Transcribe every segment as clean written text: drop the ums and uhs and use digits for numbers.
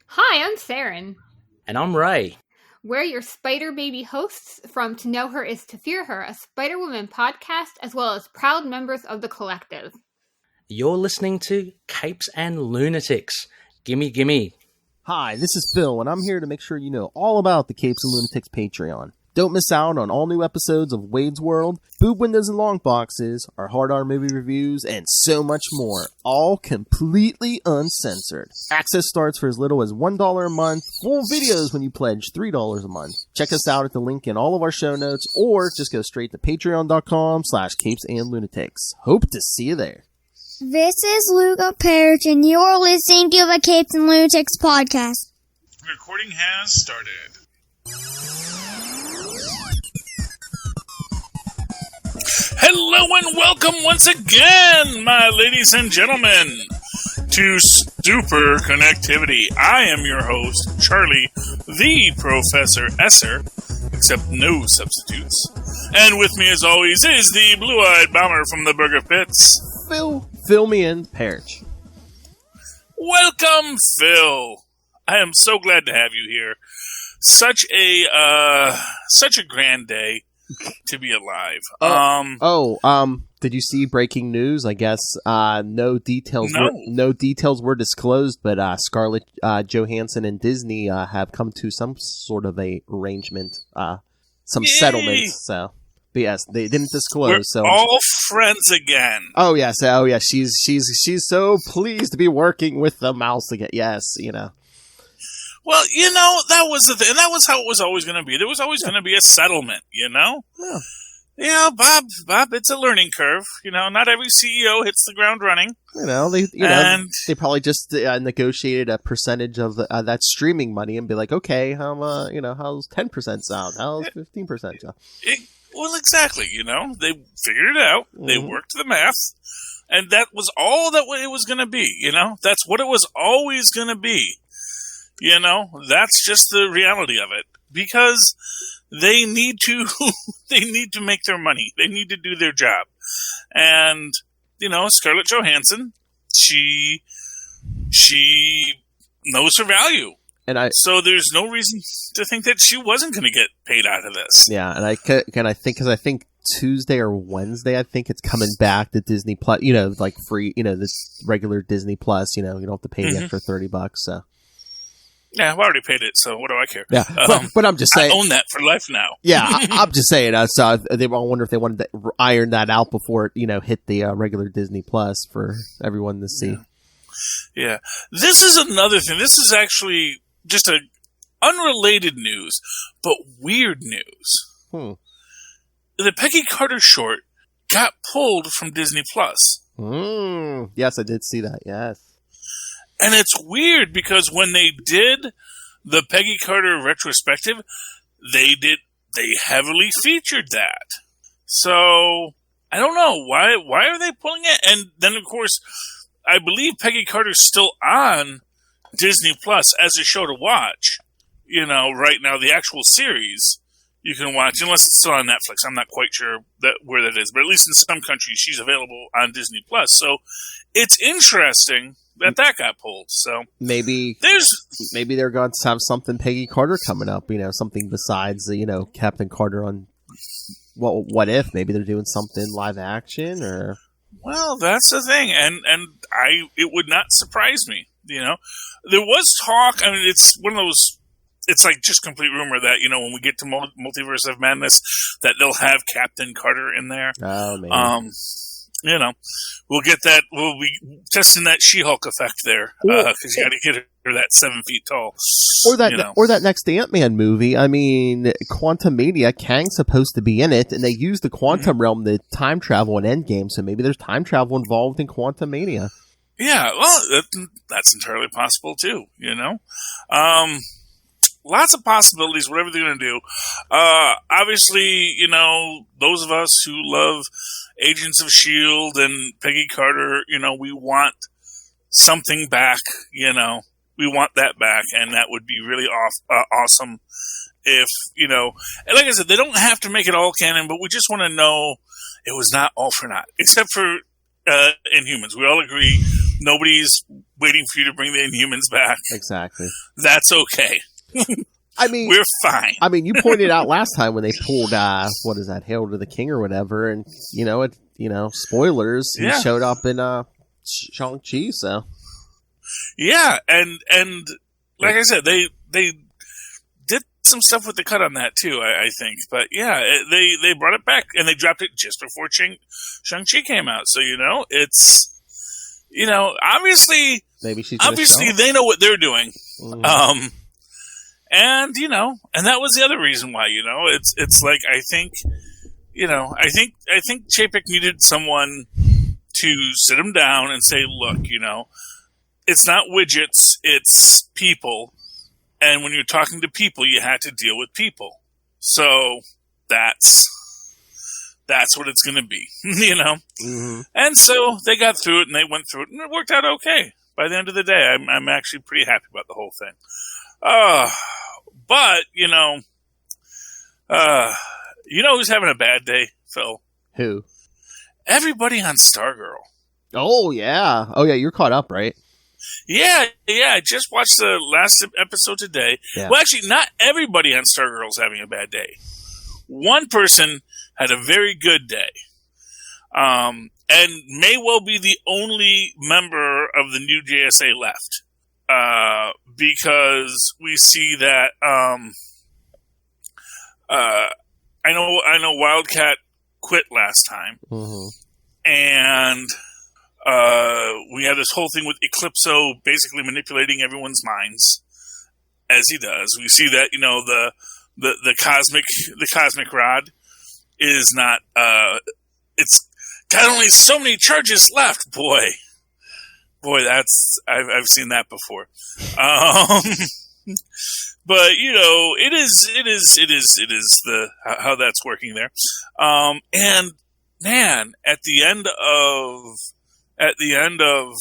Hi, I'm Saren. And I'm Ray. We're your Spider Baby hosts from To Know Her Is to Fear Her, a Spider-Woman podcast, as well as proud members of the collective. You're listening to Capes and Lunatics. Gimme, gimme. Hi, this is Phil, and I'm here to make sure you know all about the Capes and Lunatics Patreon. Don't miss out on all new episodes of Wade's World, Boob Windows and Long Boxes, our Hard R movie reviews, and so much more, all completely uncensored. Access starts for as little as $1 a month, full videos when you pledge $3 a month. Check us out at the link in all of our show notes, or just go straight to patreon.com/capesandlunatics. Hope to see you there. This is Luca Perich, and you're listening to the Capes and Lunatics podcast. Recording has started. Hello and welcome once again, my ladies and gentlemen, to Superconnectivity. I am your host, Charlie, the Professor Esser, except no substitutes. And with me, as always, is the blue-eyed bomber from the Burger Pits. Fill me in, Perich. Welcome, Phil. I am so glad to have you here. Such a grand day to be alive. Did you see breaking news? I guess no details were disclosed, but Scarlett Johansson and Disney have come to some sort of a arrangement, settlement. So, but yes, they didn't disclose. We're all friends again. Oh yes, she's so pleased to be working with the mouse again. Yes, you know. Well, you know, that was the thing. And that was how it was always going to be. There was always going to be a settlement, you know? Yeah. You know, Bob, it's a learning curve. You know, not every CEO hits the ground running. You know, they probably just negotiated a percentage of that streaming money and be like, okay, how's 10% sound? How's 15% sound? Well, exactly, you know. They figured it out. Mm-hmm. They worked the math. And that was all that it was going to be, you know? That's what it was always going to be. You know, that's just the reality of it. Because they need to make their money. They need to do their job. And, you know, Scarlett Johansson, she knows her value. So there's no reason to think that she wasn't going to get paid out of this. Yeah, and I think Tuesday or Wednesday, I think it's coming back to Disney Plus, you know, like free, you know, this regular Disney Plus, you know, you don't have to pay the extra $30, so. Yeah, I've already paid it, so what do I care? Yeah, but I'm just saying. I own that for life now. Yeah, I'm just saying. So I wonder if they wanted to iron that out before it, you know, hit the regular Disney Plus for everyone to see. Yeah. This is another thing. This is actually just a unrelated news, but weird news. The Peggy Carter short got pulled from Disney Plus. Yes, I did see that. Yes. And it's weird because when they did the Peggy Carter retrospective, they heavily featured that. So I don't know why are they pulling it? And then of course, I believe Peggy Carter's still on Disney Plus as a show to watch. You know, right now the actual series you can watch unless it's still on Netflix. I'm not quite sure where that is, but at least in some countries she's available on Disney Plus. So it's interesting that got pulled. So maybe they're going to have something Peggy Carter coming up, you know, something besides the, you know, Captain Carter on what if maybe they're doing something live action or. Well, that's the thing. And it would not surprise me, you know. There was talk, I mean, it's one of those, it's like just complete rumor that, you know, when we get to Multiverse of Madness that they'll have Captain Carter in there. Oh, maybe. You know, we'll get that. We'll be testing that She-Hulk effect there because you got to get her that 7 feet tall, or that next Ant-Man movie. I mean, Quantumania. Kang's supposed to be in it, and they use the quantum realm to time travel in Endgame. So maybe there's time travel involved in Quantumania. Yeah, well, that's entirely possible too. You know, lots of possibilities. Whatever they're going to do. Obviously, you know, those of us who love Agents of S.H.I.E.L.D. and Peggy Carter, you know, we want something back, you know. We want that back, and that would be really awesome if, you know, and like I said, they don't have to make it all canon, but we just want to know it was not all for naught, except for Inhumans. We all agree Nobody's waiting for you to bring the Inhumans back. Exactly. That's okay. I mean, we're fine. I mean, you pointed out last time when they pulled, what is that, Hail to the King or whatever, and spoilers. He showed up in Shang-Chi. So yeah, and like I said, they did some stuff with the cut on that too. I think, but yeah, they brought it back and they dropped it just before Shang-Chi came out. So it's obviously they know what they're doing. Mm-hmm. And that was the other reason why, it's like, I think Chapek needed someone to sit him down and say, look, it's not widgets, it's people. And when you're talking to people, you had to deal with people. So that's what it's going to be, Mm-hmm. And so they got through it and they went through it and it worked out okay. By the end of the day, I'm actually pretty happy about the whole thing. But, who's having a bad day, Phil? Who? Everybody on Stargirl. Oh, yeah. You're caught up, right? Yeah, I just watched the last episode today. Yeah. Well, actually, not everybody on Stargirl is having a bad day. One person had a very good day. And may well be the only member of the new JSA left. Because we see that I know Wildcat quit last time, mm-hmm. and we have this whole thing with Eclipso basically manipulating everyone's minds, as he does. We see that the cosmic rod is not. It's got only so many charges left, boy. That's I've seen that before, but it is the how that's working there, and man, at the end of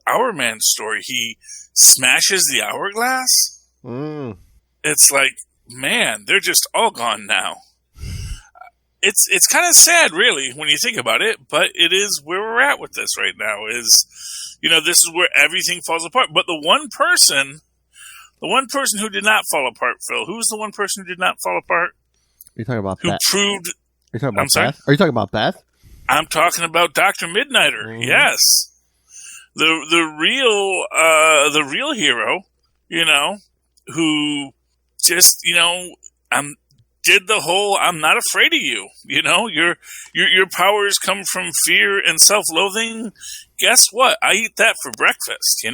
Our Man's story, he smashes the hourglass. It's like, man, they're just all gone now. It's kind of sad, really, when you think about it, but it is where we're at with this right now. This is where everything falls apart. But the one person who did not fall apart, Phil, who's the one person who did not fall apart? You're talking about who Beth. Proved? You're talking about I'm sorry? Beth? Are you talking about Beth? I'm talking about Dr. Midnighter. Mm-hmm. Yes, the real hero, who just did the whole "I'm not afraid of you." Your powers come from fear and self-loathing. Guess what? I eat that for breakfast.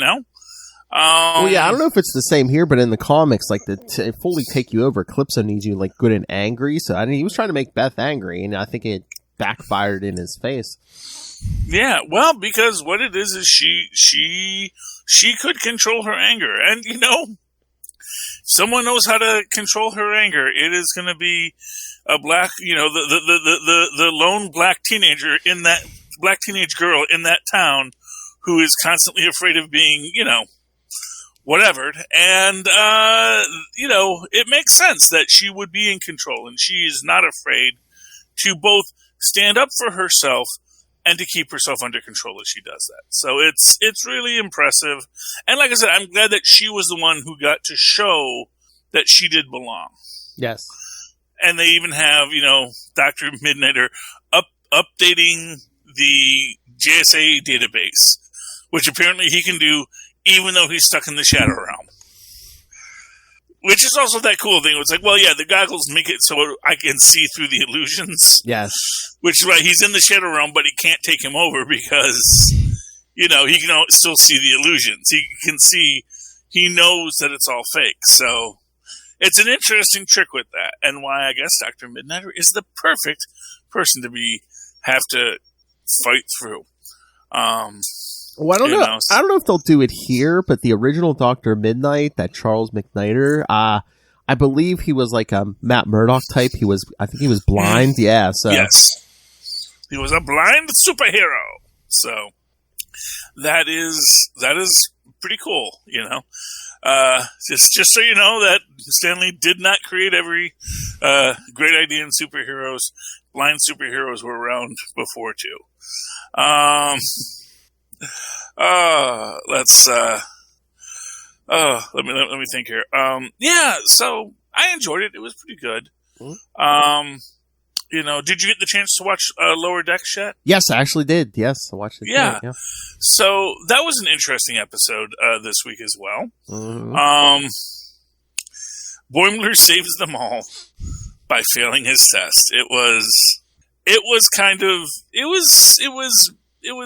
Well, yeah, I don't know if it's the same here, but in the comics, like to fully take you over, Eclipso needs you like good and angry. So he was trying to make Beth angry, and I think it backfired in his face. Yeah, well, because what it is she could control her anger, and if someone knows how to control her anger, it is going to be a black, the lone black teenage girl in that town who is constantly afraid of being, whatever. And, it makes sense that she would be in control, and she is not afraid to both stand up for herself and to keep herself under control as she does that. So it's really impressive. And like I said, I'm glad that she was the one who got to show that she did belong. Yes. And they even have, Dr. Midnighter updating the JSA database, which apparently he can do even though he's stuck in the Shadow Realm. Which is also that cool thing. It's like, well, yeah, the goggles make it so I can see through the illusions. Yes. Which is why he's in the Shadow Realm, but he can't take him over because, he can still see the illusions. He can see, he knows that it's all fake. So it's an interesting trick with that. And why I guess Dr. Midnighter is the perfect person to have to fight through. Well, I don't know. I don't know if they'll do it here, but the original Dr. Midnight, that Charles McNider, I believe he was like a Matt Murdock type. I think he was blind. Yeah. So yes, he was a blind superhero. So that is pretty cool. Just so you know that Stanley did not create every great idea in superheroes. Blind superheroes were around before too. Let's. Let me think here. Yeah. So I enjoyed it. It was pretty good. Mm-hmm. Did you get the chance to watch Lower Decks yet? Yes, I actually did. Yes, I watched it. Yeah. Yeah. So that was an interesting episode this week as well. Mm-hmm. Boimler saves them all by failing his test. It was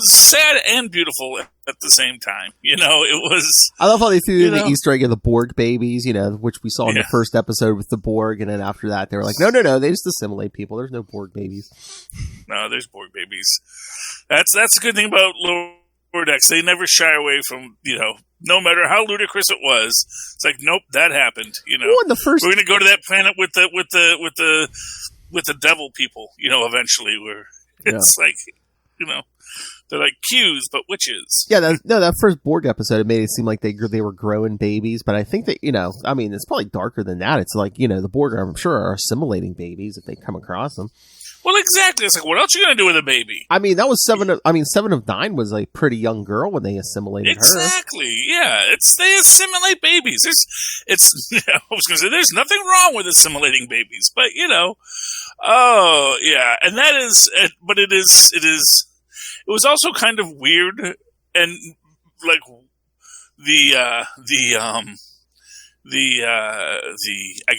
sad and beautiful at the same time. It was. I love how they threw in the Easter egg of the Borg babies, which we saw in the first episode with the Borg, and then after that they were like, no, they just assimilate people. There's no Borg babies. No, there's Borg babies. That's a good thing about Lower Decks. They never shy away from, no matter how ludicrous it was. It's like, nope, that happened. Well, in the first, we're going to go to that planet with the devil people. Eventually, where it's like, they're like Qs, but witches. Yeah, that first Borg episode, it made it seem like they were growing babies, but I think that, it's probably darker than that. It's like, the Borg, I'm sure, are assimilating babies if they come across them. Well, exactly. It's like, what else are you going to do with a baby? I mean, that was 7 of 9 was a pretty young girl when they assimilated her. Exactly. Yeah, they assimilate babies. I was going to say, there's nothing wrong with assimilating babies, but oh yeah, and that is, but it is. It was also kind of weird, and like the I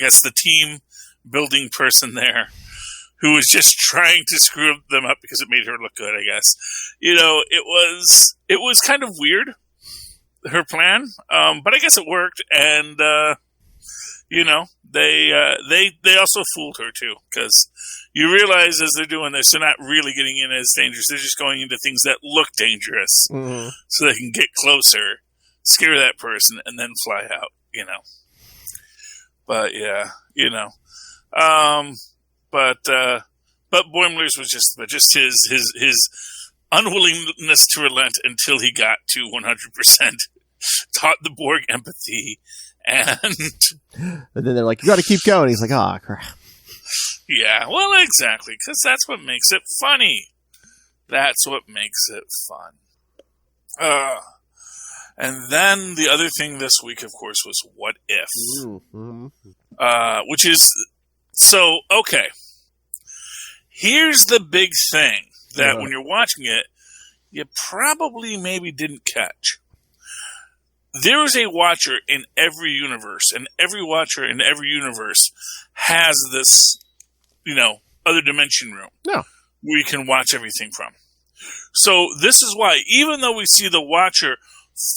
guess the team building person there, who was just trying to screw them up because it made her look good. I guess it was kind of weird, her plan, but I guess it worked, and they also fooled her too, because you realize as they're doing this, they're not really getting in as dangerous. They're just going into things that look dangerous, so they can get closer, scare that person, and then fly out. But yeah, but Boimler's was just his unwillingness to relent until he got to 100%, taught the Borg empathy, and then they're like, you got to keep going. He's like, oh crap. Yeah, well, exactly, because that's what makes it funny. That's what makes it fun. And then the other thing this week, of course, was What If? Mm-hmm. Which is, so, okay. Here's the big thing that when you're watching it, you probably maybe didn't catch. There is a watcher in every universe, and every watcher in every universe has this, other dimension room where you can watch everything from. So this is why, even though we see the Watcher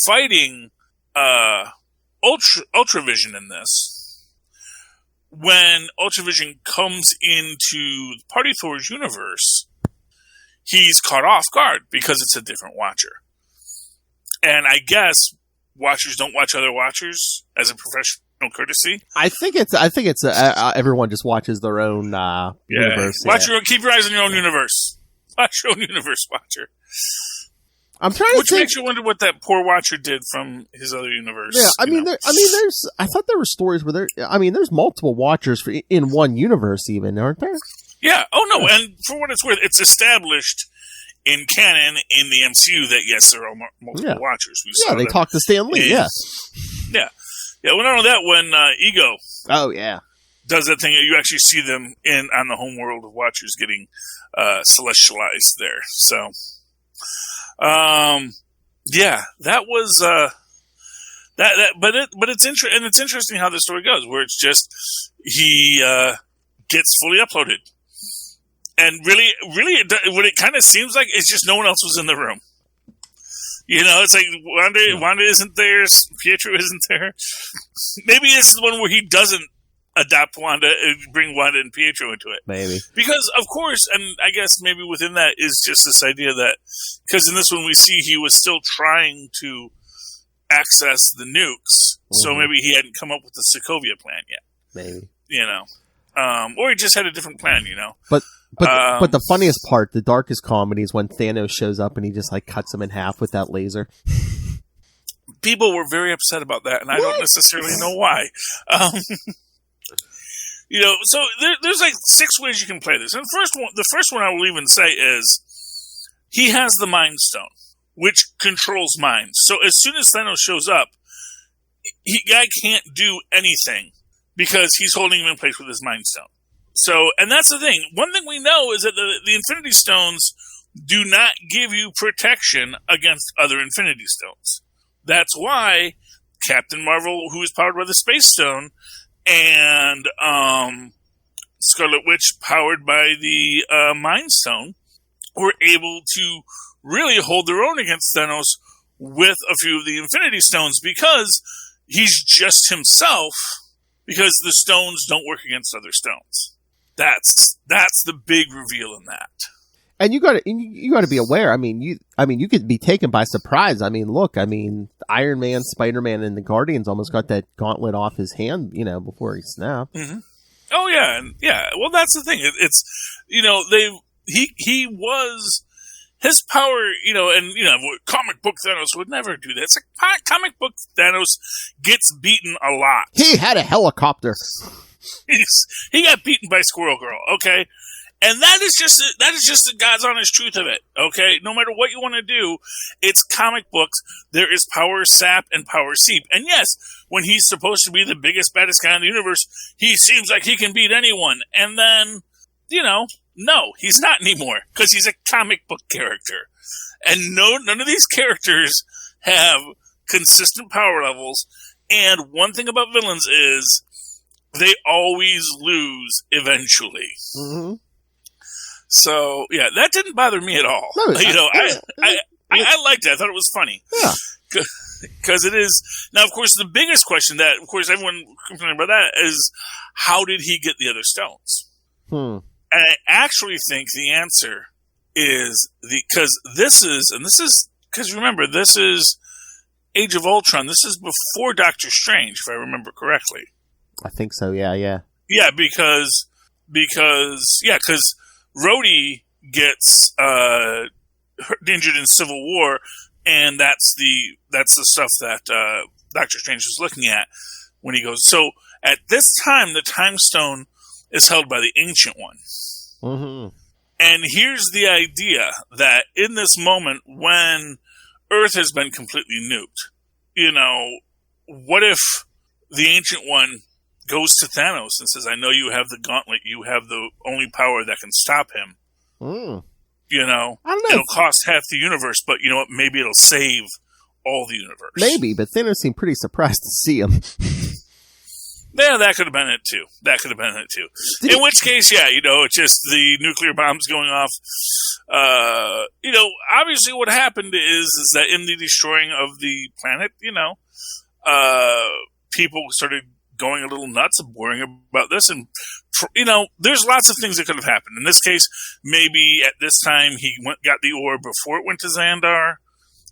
fighting Ultravision in this, when Ultravision comes into Party Thor's universe, he's caught off guard because it's a different Watcher. And I guess Watchers don't watch other Watchers as a professional courtesy. I think it's everyone just watches their own universe. Watch keep your eyes on your own universe. Watch your own universe, Watcher. I'm trying to Which makes you wonder what that poor Watcher did from his other universe. Yeah, I thought there were stories where there's multiple Watchers in one universe, even, aren't there? Yeah. Oh no, and for what it's worth, it's established in canon in the MCU that yes, there are multiple Watchers. They talk to Stan Lee. Yeah. Well, not only that, when Ego, does that thing, you actually see them on the home world of Watchers getting celestialized there. So, that was but it's interesting, and it's interesting how the story goes, where it's just he gets fully uploaded, and really, what it kind of seems like is just no one else was in the room. It's like Wanda isn't there, Pietro isn't there. Maybe it's the one where he doesn't adopt Wanda and bring Wanda and Pietro into it. Maybe. Because, of course, and I guess maybe within that is just this idea that, because in this one we see he was still trying to access the nukes, so maybe he hadn't come up with the Sokovia plan yet. Maybe. Or he just had a different plan, But the funniest part, the darkest comedy, is when Thanos shows up and he just cuts him in half with that laser. People were very upset about that, and I don't necessarily know why. So there's 6 ways you can play this. And the first one I will even say is he has the Mind Stone, which controls minds. So as soon as Thanos shows up, guy can't do anything because he's holding him in place with his Mind Stone. So, and that's the thing. One thing we know is that the Infinity Stones do not give you protection against other Infinity Stones. That's why Captain Marvel, who is powered by the Space Stone, and Scarlet Witch, powered by the Mind Stone, were able to really hold their own against Thanos with a few of the Infinity Stones, because he's just himself, because the stones don't work against other stones. That's the big reveal in that. And you got to be aware. I mean, you could be taken by surprise. I mean, look, Iron Man, Spider-Man, and the Guardians almost got that gauntlet off his hand, before he snapped. Mm-hmm. Oh yeah, and yeah. Well, that's the thing. It's he was his power, and comic book Thanos would never do that. It's like comic book Thanos gets beaten a lot. He had a helicopter. He got beaten by Squirrel Girl. Okay. And that is just the God's honest truth of it, okay? No matter what you want to do, it's comic books. There is power sap and power seep. And yes, when he's supposed to be the biggest, baddest guy in the universe, he seems like he can beat anyone. And then, no, he's not anymore, because he's a comic book character. And none of these characters have consistent power levels. And one thing about villains is they always lose eventually. Mm-hmm. So, yeah, that didn't bother me at all. No, I liked it. I thought it was funny. Yeah. Because it is... Now, of course, the biggest question that, of course, everyone complaining about that is, how did he get the other stones? And I actually think the answer is... Because because remember, this is Age of Ultron. This is before Doctor Strange, if I remember correctly. I think so, yeah. Yeah, because Rhodey gets injured in Civil War, and that's the stuff that Doctor Strange is looking at when he goes. So at this time, the Time Stone is held by the Ancient One. Mm-hmm. And here's the idea that in this moment when Earth has been completely nuked, what if the Ancient One goes to Thanos and says, I know you have the gauntlet, you have the only power that can stop him. I don't know. It'll cost half the universe, but you know what? Maybe it'll save all the universe. Maybe, but Thanos seemed pretty surprised to see him. Yeah, that could have been it too. In which case, yeah, it's just the nuclear bombs going off. Obviously what happened is that in the destroying of the planet, people started going a little nuts and worrying about this. And, there's lots of things that could have happened. In this case, maybe at this time he got the orb before it went to Xandar.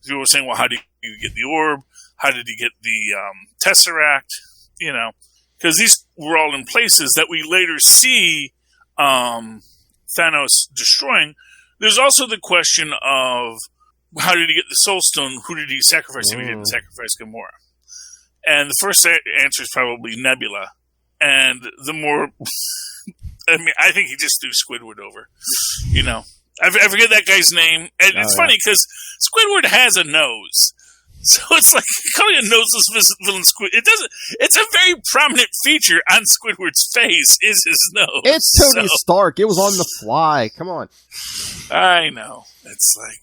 People were saying, well, how did you get the orb? How did he get the Tesseract? Because these were all in places that we later see Thanos destroying. There's also the question of how did he get the Soul Stone? Who did he sacrifice if he didn't sacrifice Gamora? And the first answer is probably Nebula. And the more... I think he just threw Squidward over. I forget that guy's name. And it's funny because Squidward has a nose. So it's like calling a noseless villain Squid. It's a very prominent feature on Squidward's face is his nose. It's Tony Stark. It was on the fly. Come on. I know. It's like,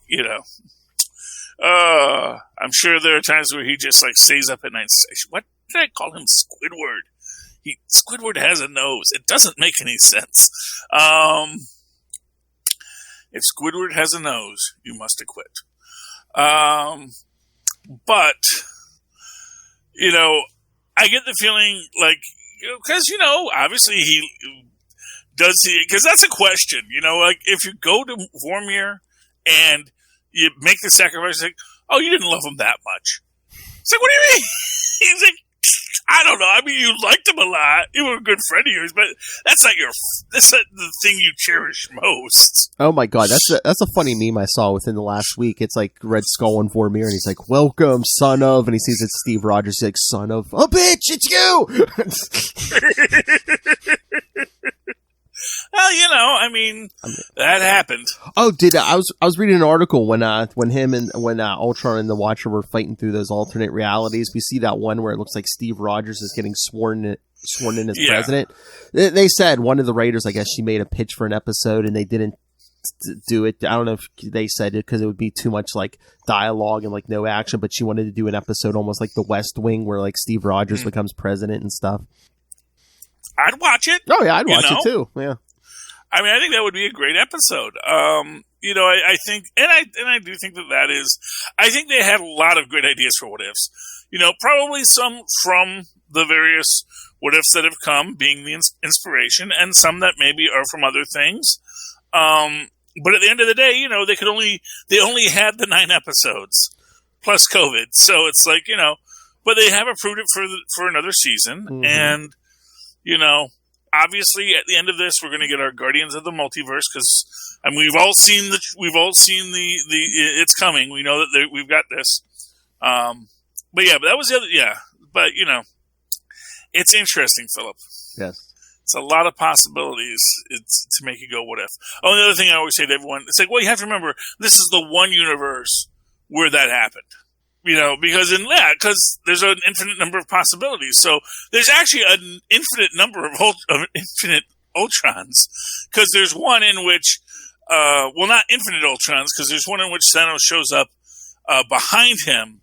I'm sure there are times where he just stays up at night and says, what did I call him Squidward? Squidward has a nose. It doesn't make any sense. If Squidward has a nose, you must acquit. But, I get the feeling because, obviously he does because that's a question, if you go to Vormir and you make the sacrifice, oh, you didn't love him that much. It's like, what do you mean? He's like, I don't know. I mean, you liked him a lot. You were a good friend of yours, but that's not the thing you cherish most. Oh my god, that's a funny meme I saw within the last week. It's like Red Skull and Vormir, and he's like, "Welcome, son of," and he sees it's Steve Rogers. He's like, "Son of a bitch, it's you." Well, I mean, that happened. Oh, I was reading an article when Ultron and the Watcher were fighting through those alternate realities. We see that one where it looks like Steve Rogers is getting sworn in as president. They said one of the writers, I guess, she made a pitch for an episode and they didn't do it. I don't know if they said it because it would be too much like dialogue and like no action, but she wanted to do an episode almost like The West Wing where like Steve Rogers becomes president and stuff. I'd watch it. Oh yeah, I'd watch it too. Yeah. I mean, I think that would be a great episode. I think, and I do think that is, I think they had a lot of great ideas for what ifs. Probably some from the various what ifs that have come being the inspiration, and some that maybe are from other things. But at the end of the day, they only had the 9 episodes plus COVID. So it's like, but they have approved it for another season. And, obviously at the end of this, we're going to get our Guardians of the Multiverse because, we've all seen the it's coming. We know that we've got this. But that was the other, but it's interesting, Philip. Yes. It's a lot of possibilities to make you go, what if? Oh, the other thing I always say to everyone, it's like, well, you have to remember, this is the one universe where that happened. Because there's an infinite number of possibilities. So there's actually an infinite number of infinite Ultrons. Because there's one in which, not infinite Ultrons, because there's one in which Thanos shows up behind him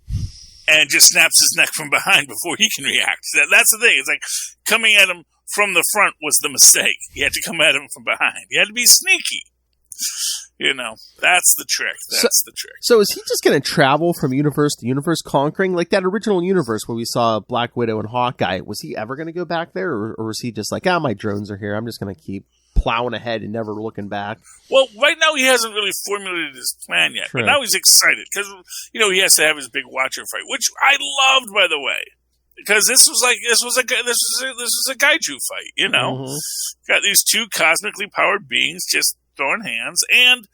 and just snaps his neck from behind before he can react. That's the thing. It's like coming at him from the front was the mistake. You had to come at him from behind. You had to be sneaky. That's the trick. That's the trick. So is he just going to travel from universe to universe conquering? Like that original universe where we saw Black Widow and Hawkeye, was he ever going to go back there? Or was he just like, my drones are here. I'm just going to keep plowing ahead and never looking back? Well, right now he hasn't really formulated his plan yet. True. But now he's excited because, he has to have his big Watcher fight, which I loved, by the way. Because this was a kaiju fight, Mm-hmm. Got these two cosmically powered beings just throwing hands, and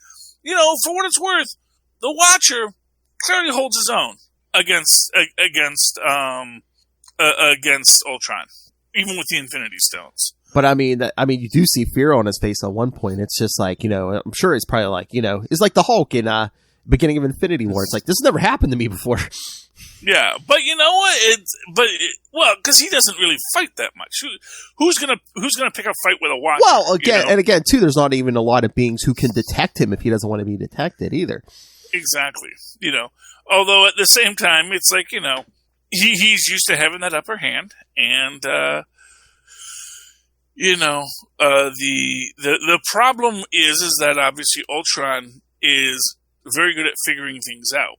for what it's worth, the Watcher clearly holds his own against Ultron, even with the Infinity Stones. But you do see fear on his face at one point. It's just like, I'm sure it's probably like, it's like the Hulk in beginning of Infinity War. It's like, this has never happened to me before. Yeah, but you know what? Because he doesn't really fight that much. Who's gonna pick a fight with a Watcher? Well, again, too, there's not even a lot of beings who can detect him if he doesn't want to be detected either. Exactly. Although at the same time, it's like he's used to having that upper hand, and the problem is that obviously Ultron is very good at figuring things out.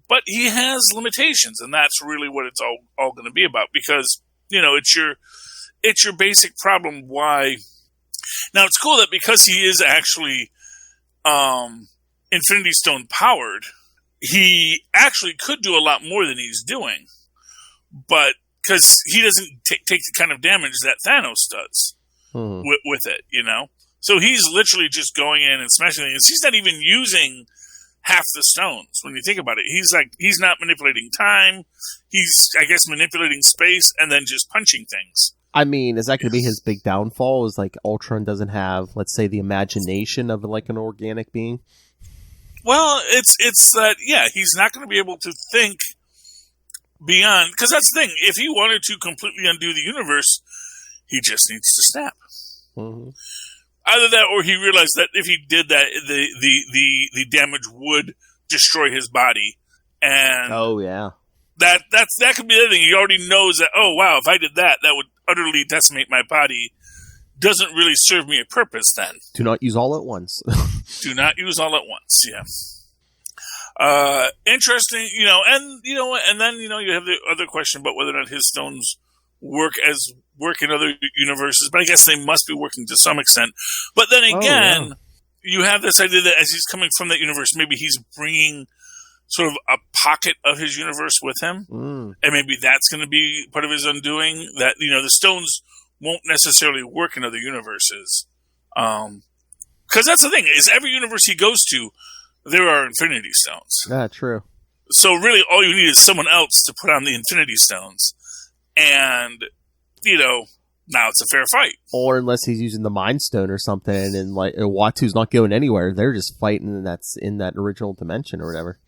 But he has limitations, and that's really what it's all going to be about. Because it's your basic problem. Why? Now it's cool that because he is actually Infinity Stone powered, he actually could do a lot more than he's doing. But because he doesn't take the kind of damage that Thanos does with it, So he's literally just going in and smashing things. He's not even using half the stones when you think about it. He's not manipulating time. He's, I guess, manipulating space and then just punching things. Is that going to be his big downfall? Is like Ultron doesn't have, let's say, the imagination of like an organic being? Well, it's that, he's not going to be able to think beyond, because that's the thing. If he wanted to completely undo the universe, he just needs to snap. Mm-hmm. Either that, or he realized that if he did that, the damage would destroy his body, and that could be the other thing. He already knows that. Oh wow, if I did that, that would utterly decimate my body. Doesn't really serve me a purpose. Then do not use all at once. Do not use all at once. Yeah. Interesting. And then you have the other question about whether or not his stones work in other universes, but I guess they must be working to some extent. But then again, you have this idea that as he's coming from that universe, maybe he's bringing sort of a pocket of his universe with him, and maybe that's going to be part of his undoing. That the stones won't necessarily work in other universes, because that's the thing: is every universe he goes to, there are Infinity Stones. True. So really, all you need is someone else to put on the Infinity Stones. And, now it's a fair fight. Or unless he's using the Mind Stone or something, and like Watu's not going anywhere. They're just fighting, and that's in that original dimension or whatever.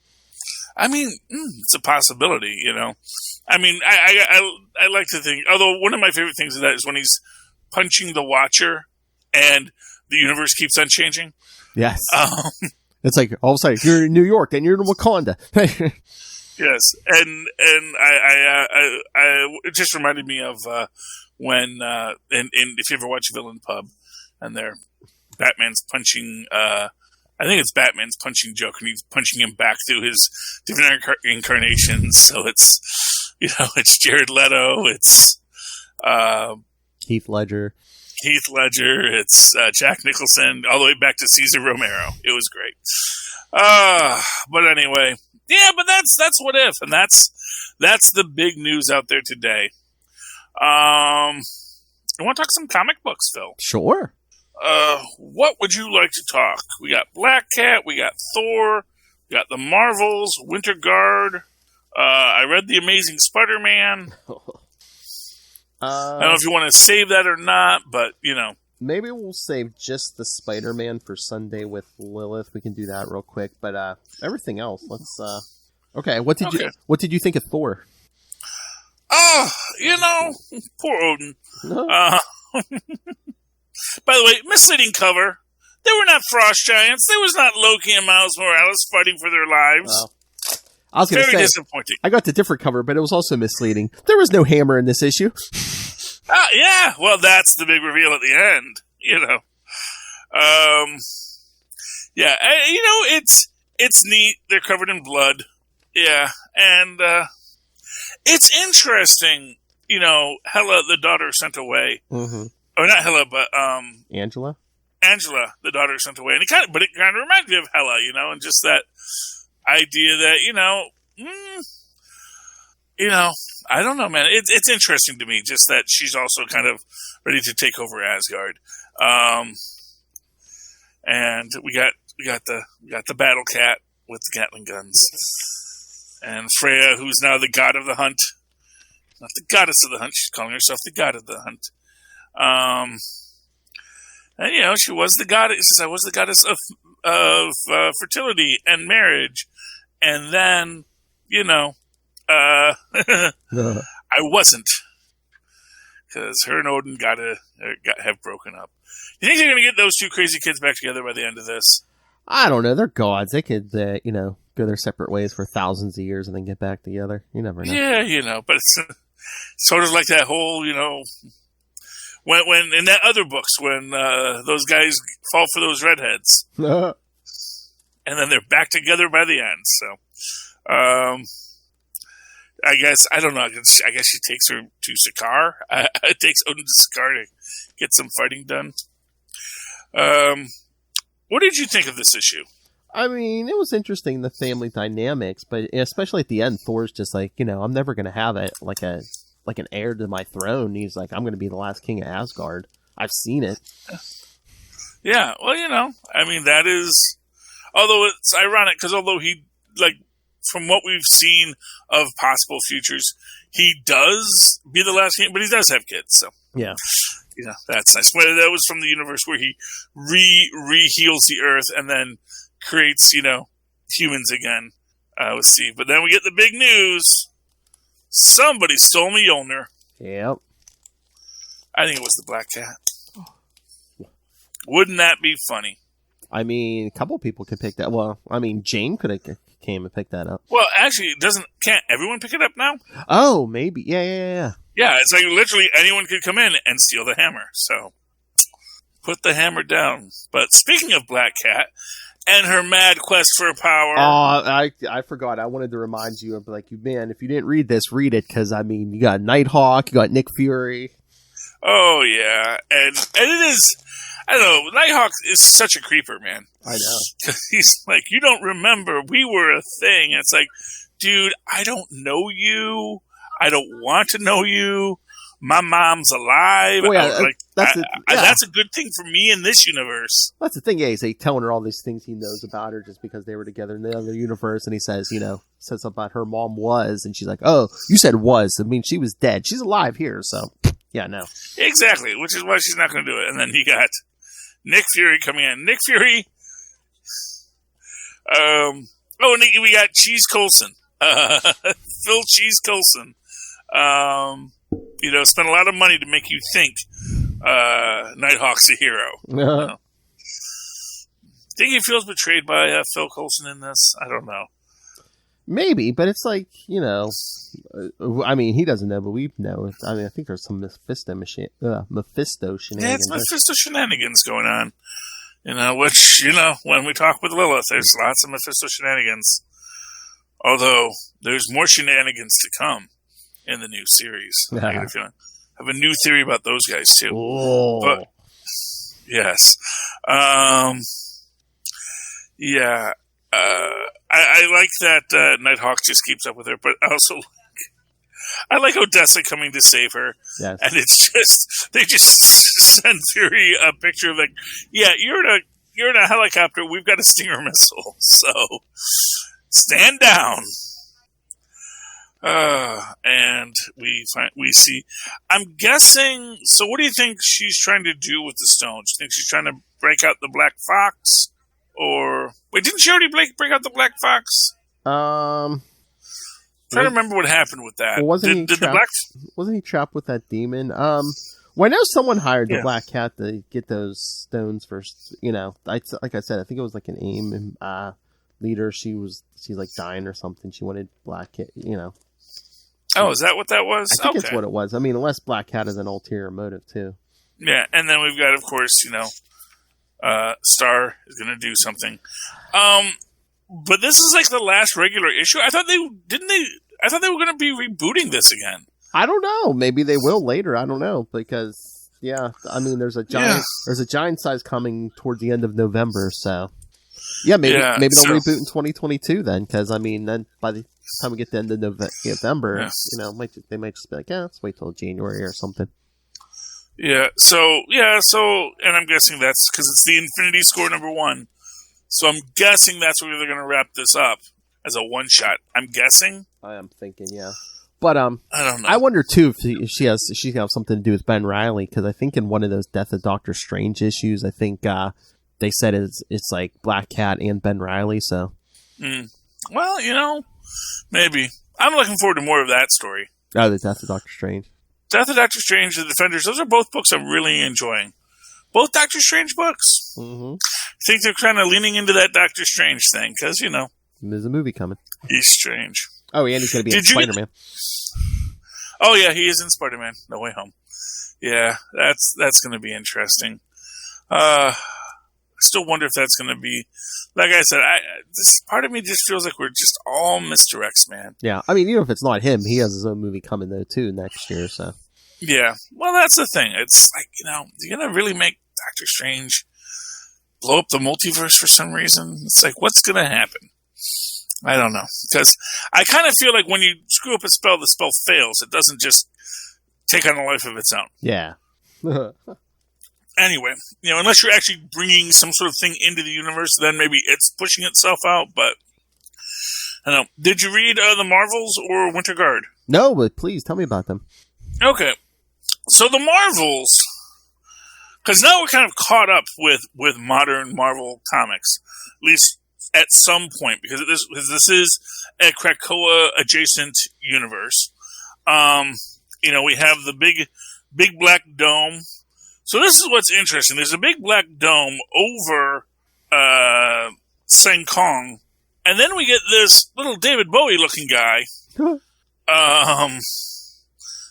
I mean, it's a possibility, you know. I mean, I like to think, although one of my favorite things of that is when he's punching the Watcher and the universe keeps on changing. Yes. It's like all of a sudden you're in New York and you're in Wakanda. Yes, and it just reminded me of when and if you ever watch Villain Pub, and Batman's punching. I think it's Batman's punching Joker, and he's punching him back through his different incarnations. So it's, you know, it's Jared Leto, it's Heath Ledger, it's Jack Nicholson, all the way back to Cesar Romero. It was great. But anyway, yeah, but that's What If, and that's the big news out there today. I want to talk some comic books, Phil. Sure. What would you like to talk? We got Black Cat, we got Thor, we got the Marvels, Winter Guard. I read The Amazing Spider-Man. I don't know if you want to save that or not, but, you know. Maybe we'll save just the Spider-Man for Sunday with Lilith. We can do that real quick, but everything else, let's. Okay, what did you think of Thor? Oh, you know, poor Odin. By the way, misleading cover. They were not frost giants. There was not Loki and Miles Morales fighting for their lives. I was going to say, disappointing. I got the different cover, but it was also misleading. There was no hammer in this issue. Yeah, well, that's the big reveal at the end, you know. Yeah, you know, it's neat. They're covered in blood. Yeah, and it's interesting, you know, Hela, the daughter, sent away. Mm-hmm. Or not Hela, but Angela, the daughter, sent away. And it kind of reminded me of Hela, you know, and just that idea that, you know, I don't know, man. It's interesting to me, just that she's also kind of ready to take over Asgard. And we got the Battle Cat with the Gatling guns, and Freya, who's now the god of the hunt, not the goddess of the hunt. She's calling herself the god of the hunt. And you know, she was the goddess. I was the goddess of fertility and marriage, and then, you know, I wasn't, because her and Odin have broken up. You think they're going to get those two crazy kids back together by the end of this? I don't know. They're gods. They could, you know, go their separate ways for thousands of years and then get back together. You never know. Yeah, you know, but it's sort of like that whole, you know, when in that other books, when those guys fall for those redheads, and then they're back together by the end. So, I guess, I don't know. I guess she takes her to Sakaar. It takes Odin to Sakaar to get some fighting done. What did you think of this issue? I mean, it was interesting, the family dynamics, but especially at the end, Thor's just like, you know, I'm never going to have it like an heir to my throne. He's like, I'm going to be the last king of Asgard. I've seen it. Yeah, well, you know, I mean, that is, although it's ironic, because although he, like, from what we've seen of possible futures, he does be the last king, but he does have kids, so. Yeah. You know, that's nice. Well, that was from the universe where he re-heals the earth and then creates, you know, humans again. With Steve. But then we get the big news. Somebody stole Mjolnir. Yep. I think it was the Black Cat. Wouldn't that be funny? I mean, a couple people could pick that. Well, I mean, Jane could have came and picked that up. Well, actually, can't everyone pick it up now? Oh, maybe. Yeah. Yeah, it's like literally anyone could come in and steal the hammer. So, put the hammer down. But speaking of Black Cat and her mad quest for power. Oh, I forgot. I wanted to remind you of, like, man, if you didn't read this, read it, because, I mean, you got Nighthawk, you got Nick Fury. Oh, yeah. And it is, I don't know, Nighthawk is such a creeper, man. I know. He's like, you don't remember, we were a thing. And it's like, dude, I don't know you. I don't want to know you. My mom's alive. Well, yeah, that's a good thing for me in this universe. That's the thing. Yeah, he's like telling her all these things he knows about her just because they were together in the other universe. And he says, you know, says something about her mom was, and she's like, oh, you said was. I mean, she was dead. She's alive here, so. Yeah, no. Exactly, which is why she's not going to do it. And then you got Nick Fury coming in. Nick Fury. And we got Cheese Coulson. Phil Cheese Coulson. Spent a lot of money to make you think Nighthawk's a hero. Think he feels betrayed by Phil Coulson in this? I don't know. Maybe, but it's like, he doesn't know, but we know. I think there's some Mephisto shenanigans. Yeah, it's Mephisto shenanigans going on. Which, when we talk with Lilith, there's lots of Mephisto shenanigans. Although, there's more shenanigans to come in the new series. I have a new theory about those guys, too. Oh. But, yes. Yeah. I like that Nighthawk just keeps up with her, but also I like Odessa coming to save her. Yes. And it's just, they just send Fury a picture of like, yeah, you're in a helicopter, we've got a Stinger missile, so stand down. And we see, I'm guessing, so what do you think she's trying to do with the stone? Do you think she's trying to break out the Black Fox? Or, wait, didn't she already break out the Black Fox? Trying to remember what happened with that. Well, wasn't he trapped with that demon? Well, I know someone hired the Black Cat to get those stones first. Like I said, I think it was like an AIM leader. She's like dying or something. She wanted Black Cat, Oh, is that what that was? I think it's what it was. I mean, unless Black Cat has an ulterior motive, too. Yeah, and then we've got, of course, Star is going to do something. But this is like the last regular issue. I thought they were going to be rebooting this again. I don't know. Maybe they will later. I don't know because there's a giant size coming toward the end of November. So maybe they'll reboot in 2022 then. Because then by the time we get to the end of November, they might just be like, let's wait till January or something. So, and I'm guessing that's because it's the Infinity Score #1. So I'm guessing that's where they're going to wrap this up as a one-shot. I'm guessing. I am thinking, yeah. But I don't know. I wonder too if she has something to do with Ben Reilly, because I think in one of those Death of Doctor Strange issues, I think they said it's like Black Cat and Ben Reilly. So, well, maybe I'm looking forward to more of that story. Oh, the Death of Doctor Strange. Death of Doctor Strange, The Defenders, those are both books I'm really enjoying. Both Doctor Strange books. Mm-hmm. I think they're kind of leaning into that Doctor Strange thing, because, there's a movie coming. He's strange. Oh, and he's going to be in Spider-Man. Oh, yeah, he is in Spider-Man. No Way Home. Yeah, that's going to be interesting. I still wonder if that's going to be... Like I said, this part of me just feels like we're just all misdirects, man. Yeah, even if it's not him, he has his own movie coming, though, too, next year, so... Yeah, well, that's the thing. It's like, you're going to really make Doctor Strange blow up the multiverse for some reason? It's like, what's going to happen? I don't know. Because I kind of feel like when you screw up a spell, the spell fails. It doesn't just take on a life of its own. Yeah. Anyway, unless you're actually bringing some sort of thing into the universe, then maybe it's pushing itself out, but I don't know. Did you read The Marvels or Winter Guard? No, but please tell me about them. Okay. So The Marvels, because now we're kind of caught up with modern Marvel comics, at least at some point, because this is a Krakoa adjacent universe. We have the big black dome. So this is what's interesting. There's a big black dome over Senkong, and then we get this little David Bowie looking guy.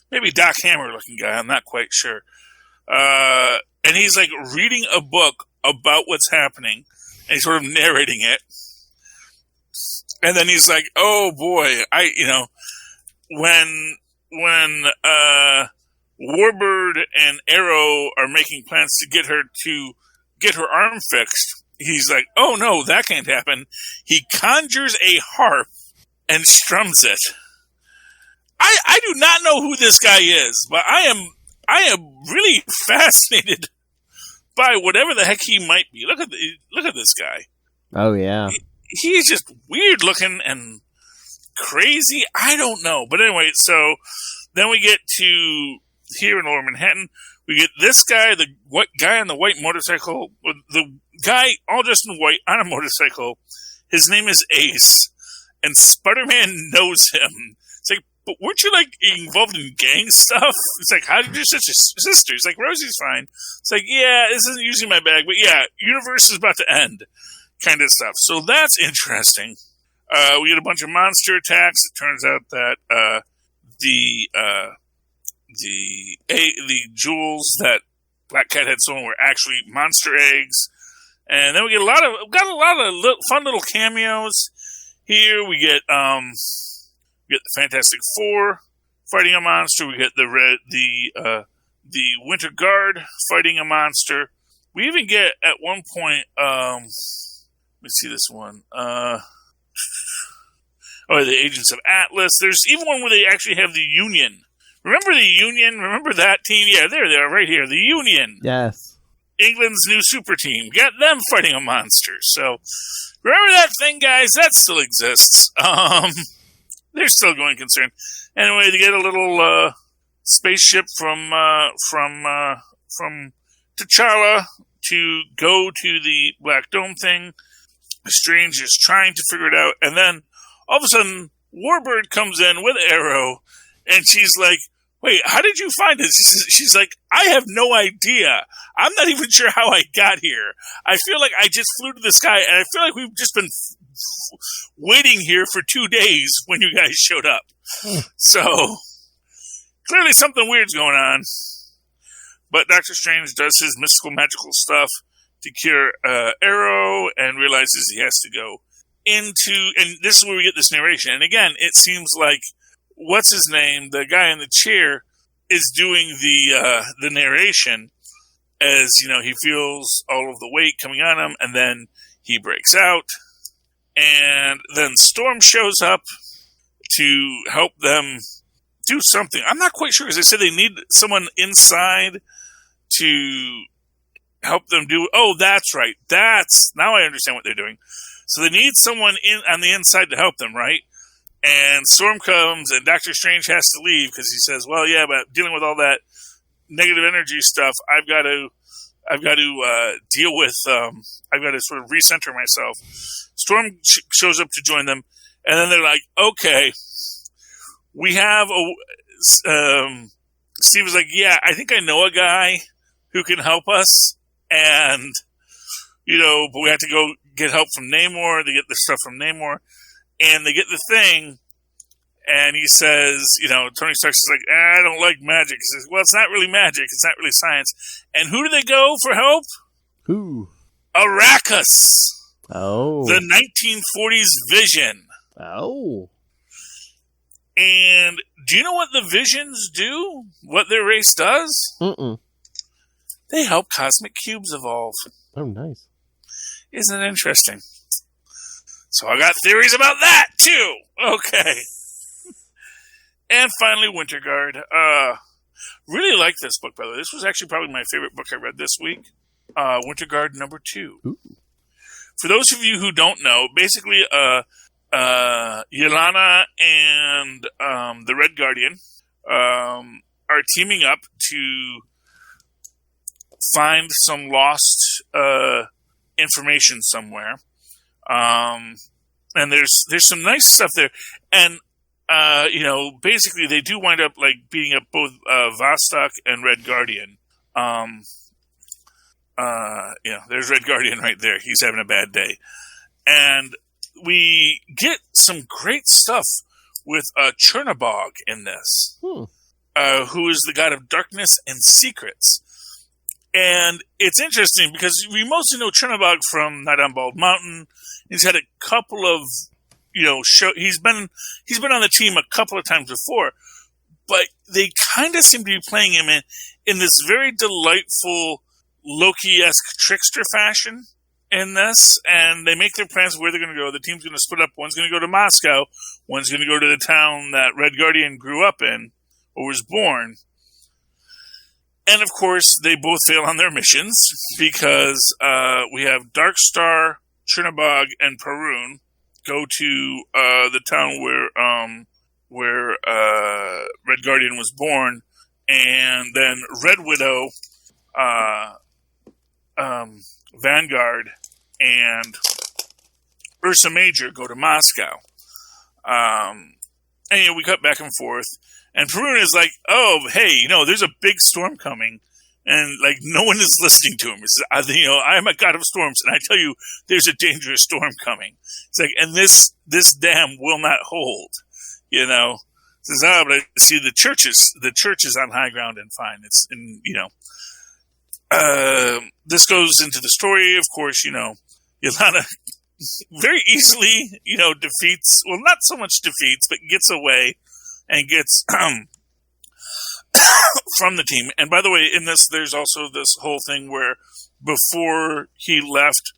Maybe Doc Hammer looking guy. I'm not quite sure. And he's like reading a book about what's happening, and he's sort of narrating it. And then he's like, "Oh boy, when Warbird and Arrow are making plans to get her arm fixed, he's like, oh no, that can't happen." He conjures a harp and strums it. I do not know who this guy is, but I am really fascinated by whatever the heck he might be. Look at this guy. Oh yeah. He's just weird looking and crazy. I don't know. But anyway, so then we get to here in Lower Manhattan. We get this guy, the white guy on the white motorcycle, the guy all dressed in white on a motorcycle. His name is Ace, and Spider-Man knows him. It's like, but weren't you, like, involved in gang stuff? It's like, how did you such a sister? He's like, Rosie's fine. It's like, yeah, this isn't usually my bag, but yeah, universe is about to end, kind of stuff. So that's interesting. We get a bunch of monster attacks. It turns out that the jewels that Black Cat had stolen were actually monster eggs. And then we get a lot of fun little cameos. Here we get the Fantastic Four fighting a monster. We get the Winter Guard fighting a monster. We even get at one point. Let me see this one. The Agents of Atlas. There's even one where they actually have the Union. Remember the Union? Remember that team? Yeah, there they are, right here. The Union. Yes. England's new super team. Got them fighting a monster. So, remember that thing, guys? That still exists. They're still going concern. Anyway, they get a little spaceship from T'Challa to go to the Black Dome thing. Strange is trying to figure it out, and then all of a sudden, Warbird comes in with Arrow, and she's like, wait, how did you find this? She's like, I have no idea. I'm not even sure how I got here. I feel like I just flew to the sky, and I feel like we've just been waiting here for 2 days when you guys showed up. So, clearly something weird's going on. But Doctor Strange does his mystical, magical stuff to cure Arrow and realizes he has to go into... And this is where we get this narration. And again, it seems like what's his name, the guy in the chair, is doing the narration as, he feels all of the weight coming on him, and then he breaks out. And then Storm shows up to help them do something. I'm not quite sure, because they said they need someone inside to help them do... Oh, that's right. Now I understand what they're doing. So they need someone on the inside to help them, right? And Storm comes, and Doctor Strange has to leave because he says, "Well, yeah, but dealing with all that negative energy stuff, I've got to deal with. I've got to sort of recenter myself." Storm shows up to join them, and then they're like, "Okay, we have a." Steve is like, "Yeah, I think I know a guy who can help us, and but we have to go get help from Namor. They get the stuff from Namor." And they get the thing, and he says, Tony Stark's like, I don't like magic. He says, well, it's not really magic. It's not really science. And who do they go for help? Who? Arrakis. Oh. The 1940s Vision. Oh. And do you know what the Visions do? What their race does? Mm-mm. They help cosmic cubes evolve. Oh, nice. Isn't it interesting? So I got theories about that, too. Okay. And finally, Winter Guard. Really like this book, by the way. This was actually probably my favorite book I read this week. Winter Guard number 2. Ooh. For those of you who don't know, basically, Yelena and the Red Guardian are teaming up to find some lost information somewhere. And there's some nice stuff there. And, basically they do wind up like beating up both, Vostok and Red Guardian. There's Red Guardian right there. He's having a bad day. And we get some great stuff with, Chernabog in this, who is the god of darkness and secrets. And it's interesting because we mostly know Chernabog from Night on Bald Mountain. He's had a couple of, he's been on the team a couple of times before, but they kind of seem to be playing him in this very delightful Loki-esque trickster fashion in this, and they make their plans of where they're going to go. The team's going to split up. One's going to go to Moscow. One's going to go to the town that Red Guardian grew up in or was born. And, of course, they both fail on their missions because we have Darkstar, Chernabog, and Perun go to the town where Red Guardian was born and then Red Widow, Vanguard, and Ursa Major go to Moscow. And we cut back and forth. And Perun is like, oh, hey, there's a big storm coming. And, no one is listening to him. He says, I am a god of storms, and I tell you, there's a dangerous storm coming. It's like, and this dam will not hold, He says, but I see the church is on high ground and fine. It's, this goes into the story, of course, Yelena very easily, defeats, well, not so much defeats, but gets away and gets from the team. And by the way, in this, there's also this whole thing where before he left,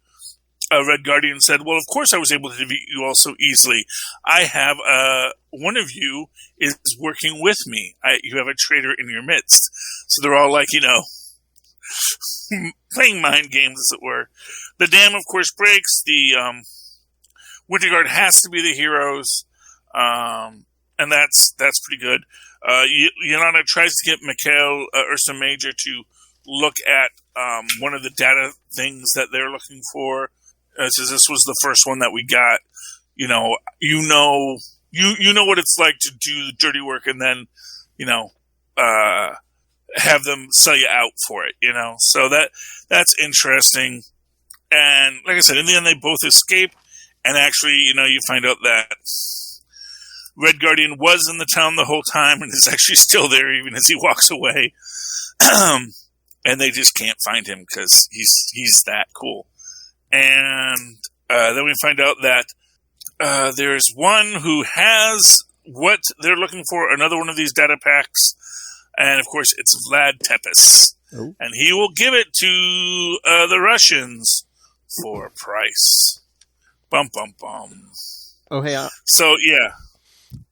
Red Guardian said, well, of course I was able to defeat you all so easily. I have, one of you is working with me. You have a traitor in your midst. So they're all playing mind games, as it were. The dam, of course, breaks. The Winter Guard has to be the heroes, and that's pretty good. Yelena tries to get Mikhail, Ursa Major, to look at one of the data things that they're looking for. Says this was the first one that we got. You know what it's like to do the dirty work and then, have them sell you out for it, So that's interesting. And like I said, in the end, they both escape. And actually, you find out that Red Guardian was in the town the whole time and is actually still there even as he walks away. And they just can't find him because he's that cool. And then we find out that there's one who has what they're looking for, another one of these data packs. And, of course, it's Vlad Tepes. Oh. And he will give it to the Russians for a price. Bum, bum, bum. Oh, hey. So, yeah.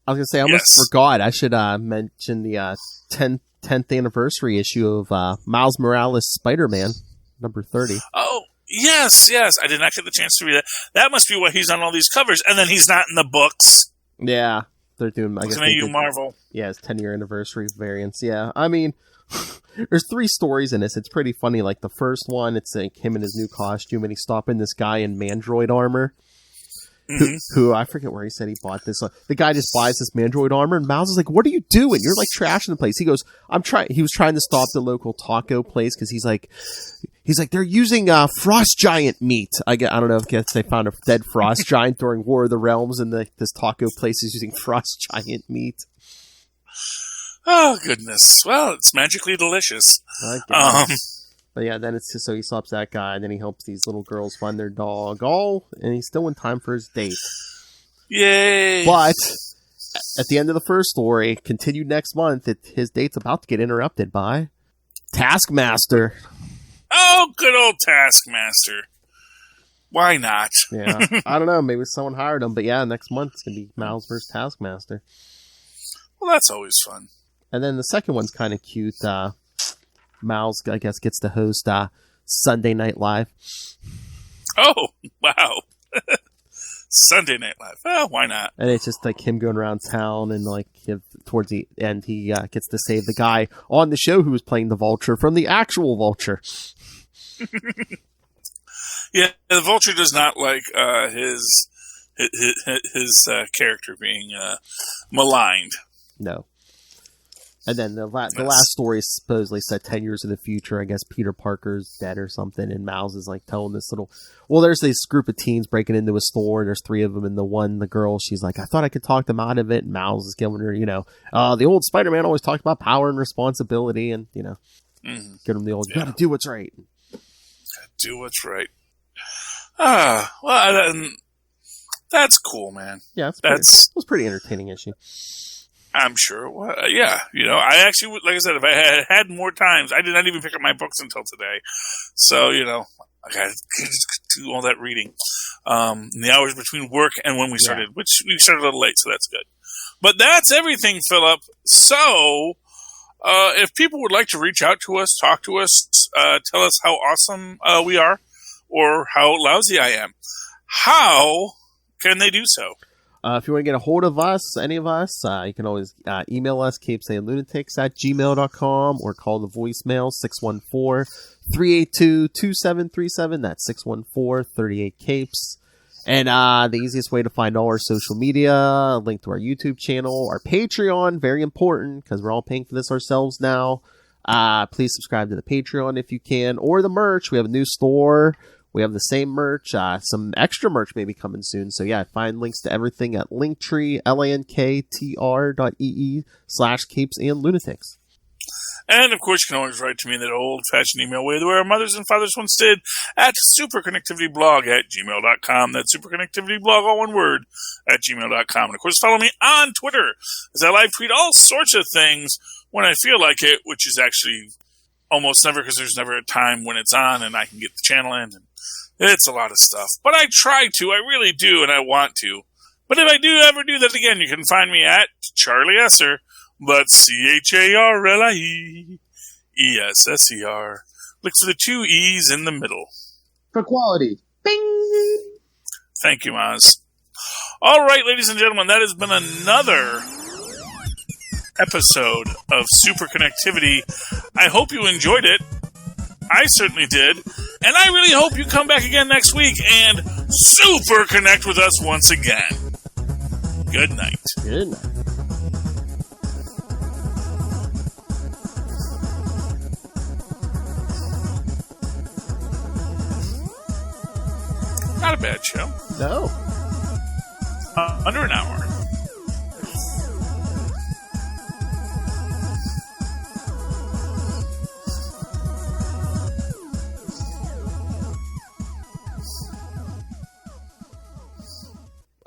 I was going to say, I almost forgot. I should mention the 10th anniversary issue of Miles Morales' Spider-Man, number 30. Oh, yes. I did not get the chance to read that. That must be why he's on all these covers. And then he's not in the books. Yeah. They're doing, I guess they did, Marvel. Yeah, it's 10-year anniversary variants. Yeah, I mean, there's 3 stories in this. It's pretty funny. Like, the first one, it's like him in his new costume, and he's stopping this guy in Mandroid armor. Mm-hmm. Who I forget where he said he bought this. The guy just buys this Mandroid armor, and Miles is like, "What are you doing? You're like trashing the place." He goes, "I'm trying." He was trying to stop the local taco place because he's like, they're using frost giant meat. I don't know if they found a dead frost giant during War of the Realms, and this taco place is using frost giant meat. Oh goodness! Well, it's magically delicious. But yeah, then it's just so he stops that guy, and then he helps these little girls find their dog. And he's still in time for his date. Yay! But at the end of the first story, continued next month, his date's about to get interrupted by Taskmaster. Oh, good old Taskmaster. Why not? Yeah, I don't know. Maybe someone hired him. But yeah, next month it's going to be Miles versus Taskmaster. Well, that's always fun. And then the second one's kind of cute. Miles, I guess, gets to host Sunday Night Live. Oh, wow. Sunday Night Live. Oh, why not? And it's just like him going around town, and like towards the end, he gets to save the guy on the show who was playing the Vulture from the actual Vulture. Yeah, the Vulture does not like his character being maligned. No. And then the last story is supposedly set 10 years in the future. I guess Peter Parker's dead or something, and Miles is like telling this little... Well, there's this group of teens breaking into a store, and there's 3 of them, and the girl, she's like, I thought I could talk them out of it, and Miles is giving her, the old Spider-Man always talked about power and responsibility, and, give him the old, you gotta do what's right. Do what's right. Well, that's cool, man. Yeah, it was a pretty entertaining issue. I'm sure. Well, yeah. I actually, like I said, if I had more times, I did not even pick up my books until today. So, I got to do all that reading. In the hours between work and when we started, which we started a little late, so that's good. But that's everything, Philip. So, if people would like to reach out to us, talk to us, tell us how awesome we are or how lousy I am, how can they do so? If you want to get a hold of us, any of us, you can always email us, capesandlunatics@gmail.com, or call the voicemail 614-382-2737. That's 614-38-CAPES. And the easiest way to find all our social media, a link to our YouTube channel, our Patreon, very important because we're all paying for this ourselves now. Please subscribe to the Patreon if you can, or the merch. We have a new store. We have the same merch. Some extra merch may be coming soon. So yeah, find links to everything at Linktree, linktr.ee/capesandlunatics. And, of course, you can always write to me in that old-fashioned email way the way our mothers and fathers once did at superconnectivityblog@gmail.com. That's superconnectivityblog, all one word, at gmail.com. And, of course, follow me on Twitter, as I live tweet all sorts of things when I feel like it, which is actually almost never, because there's never a time when it's on and I can get the channel in. And it's a lot of stuff. But I try to. I really do, and I want to. But if I do ever do that again, you can find me at Charlie Esser. But CharlieEsser. Look for the two E's in the middle. For quality. Bing! Thank you, Maz. All right, ladies and gentlemen, that has been another episode of Superconnectivity. I hope you enjoyed it. I certainly did. And I really hope you come back again next week and super connect with us once again. Good night. Good night. Not a bad show. No. Under an hour.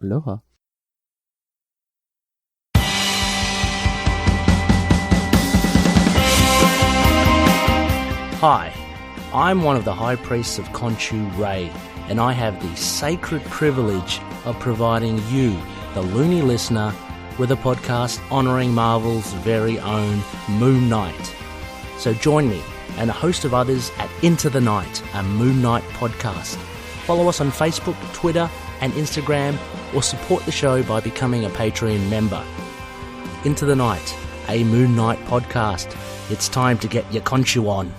Aloha. Hi, I'm one of the High Priests of Khonshu Ray, and I have the sacred privilege of providing you, the loony listener, with a podcast honouring Marvel's very own Moon Knight. So join me and a host of others at Into the Night, a Moon Knight podcast. Follow us on Facebook, Twitter and Instagram, or support the show by becoming a Patreon member. Into the Night, a Moon Knight podcast. It's time to get your Khonshu on.